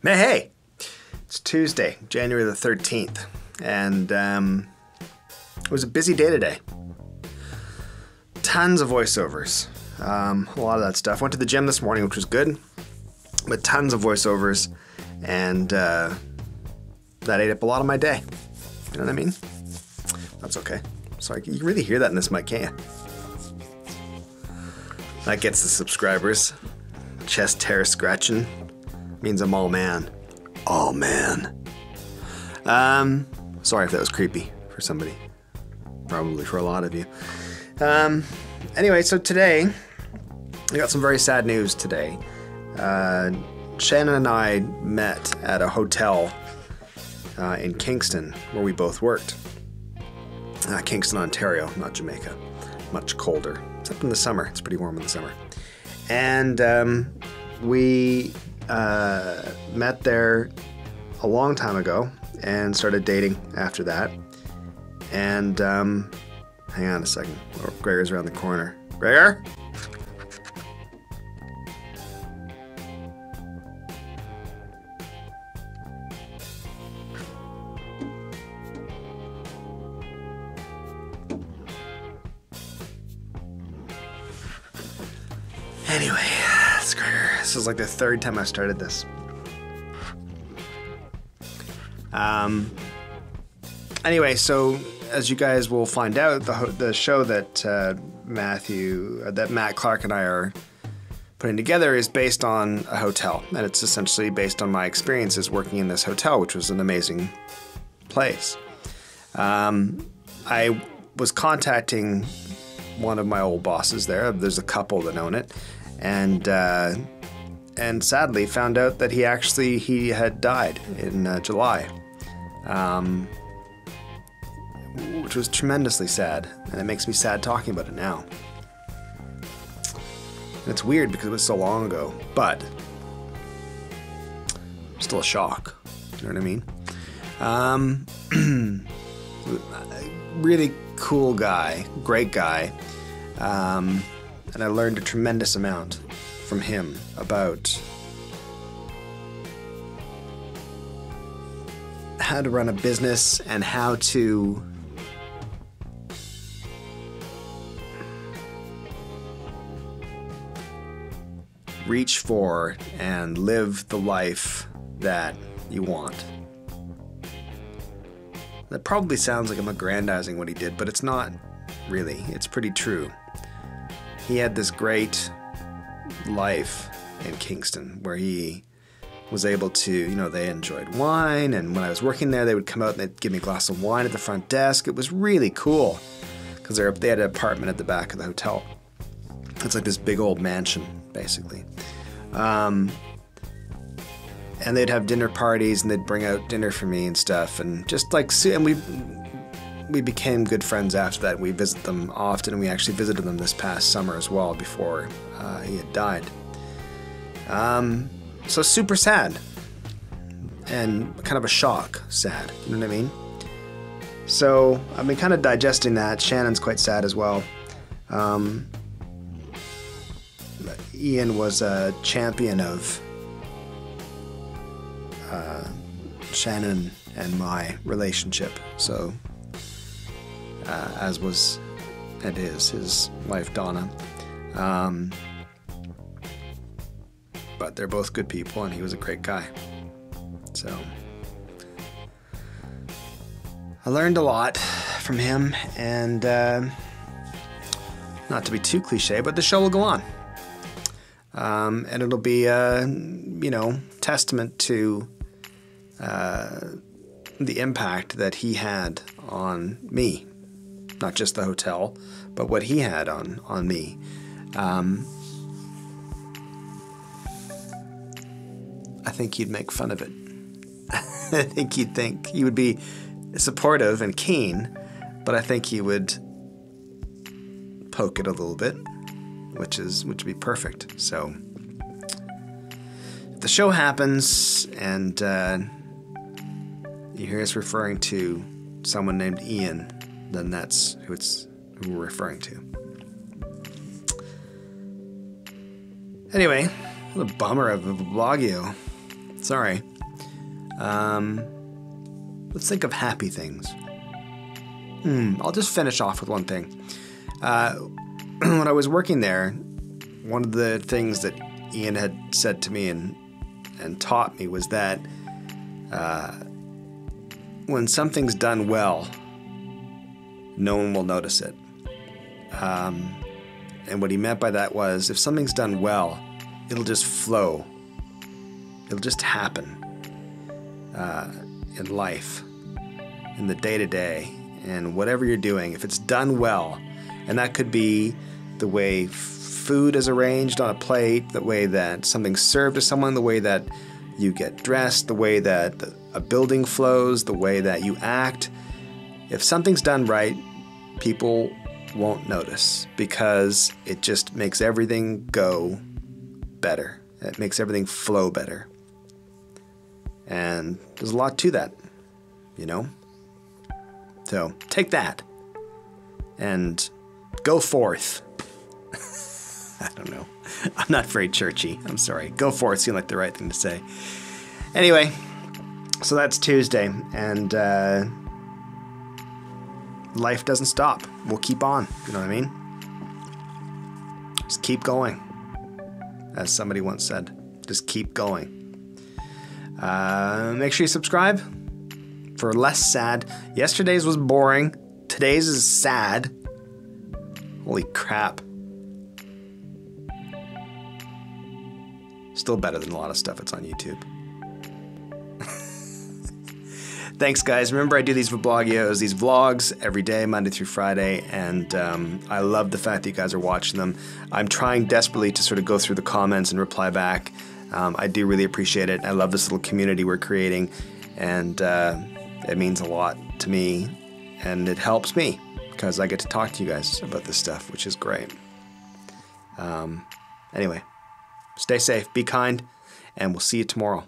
Hey, it's Tuesday, January the 13th, and it was a busy day today. Tons of voiceovers, a lot of that stuff. Went to the gym this morning, which was good, but tons of voiceovers, and that ate up a lot of my day. You know what I mean? That's okay. Sorry, you can really hear that in this mic, can't you? That gets the subscribers. Chest hair scratching means I'm all man. All man. Sorry if that was creepy for somebody. Probably for a lot of you. Anyway, so today, I got some very sad news today. Shannon and I met at a hotel in Kingston, where we both worked. Kingston, Ontario, not Jamaica. Much colder, except in the summer. It's pretty warm in the summer. And we met there a long time ago and started dating after that. And hang on a second. Oh, Gregor's around the corner. Gregor? Anyway, it's Gregor. This is like the third time I've started this. Anyway, so as you guys will find out, the show that Matt Clark and I are putting together is based on a hotel, and it's essentially based on my experiences working in this hotel, which was an amazing place. I was contacting one of my old bosses there. There's a couple that own it, and sadly found out that he had died in July. Which was tremendously sad, and it makes me sad talking about it now. And it's weird because it was so long ago, but still a shock. You know what I mean? Really cool guy, great guy, and I learned a tremendous amount from him about how to run a business and how to reach for and live the life that you want. That probably sounds like I'm aggrandizing what he did, but it's not really. It's pretty true. He had this great life in Kingston where he was able to, they enjoyed wine, and when I was working there, they would come out and they'd give me a glass of wine at the front desk. It was really cool because they had an apartment at the back of the hotel. It's like this big old mansion, basically. And they'd have dinner parties, and they'd bring out dinner for me and stuff, and just like, and we became good friends after that. We visit them often, and we actually visited them this past summer as well before he had died. So super sad, and kind of a shock sad, you know what I mean? So I've been kind of digesting that. Shannon's quite sad as well. Ian was a champion of Shannon and my relationship, so as was and is his wife Donna. But they're both good people, and he was a great guy. So I learned a lot from him, and not to be too cliche, but the show will go on. And it'll be testament to the impact that he had on me. Not just the hotel, but what he had on me. I think he'd make fun of it. I think he would be supportive and keen, but I think he would poke it a little bit, which would be perfect. So if the show happens and you hear us referring to someone named Ian, then that's who we're referring to. Anyway, what a bummer of a vlogio. Sorry. Let's think of happy things. I'll just finish off with one thing. When I was working there, one of the things that Ian had said to me and taught me was that when something's done well, no one will notice it. And what he meant by that was, if something's done well, it'll just flow. It'll just happen in life, in the day-to-day, and whatever you're doing. If it's done well, and that could be the way food is arranged on a plate, the way that something's served to someone, the way that you get dressed, the way that a building flows, the way that you act. If something's done right, people won't notice, because it just makes everything go better. It makes everything flow better. And there's a lot to that, you know? So take that and go forth. I don't know. I'm not very churchy. I'm sorry. Go forth seemed like the right thing to say. Anyway, so that's Tuesday, and life doesn't stop. We'll keep on. You know what I mean? Just keep going. As somebody once said, just keep going. Make sure you subscribe for less sad. Yesterday's was boring. Today's is sad. Holy crap. Still better than a lot of stuff that's on YouTube. Thanks, guys. Remember, I do these vlogios, these vlogs every day, Monday through Friday, and I love the fact that you guys are watching them. I'm trying desperately to sort of go through the comments and reply back. I do really appreciate it. I love this little community we're creating, and it means a lot to me, and it helps me because I get to talk to you guys about this stuff, which is great. Anyway, stay safe, be kind, and we'll see you tomorrow.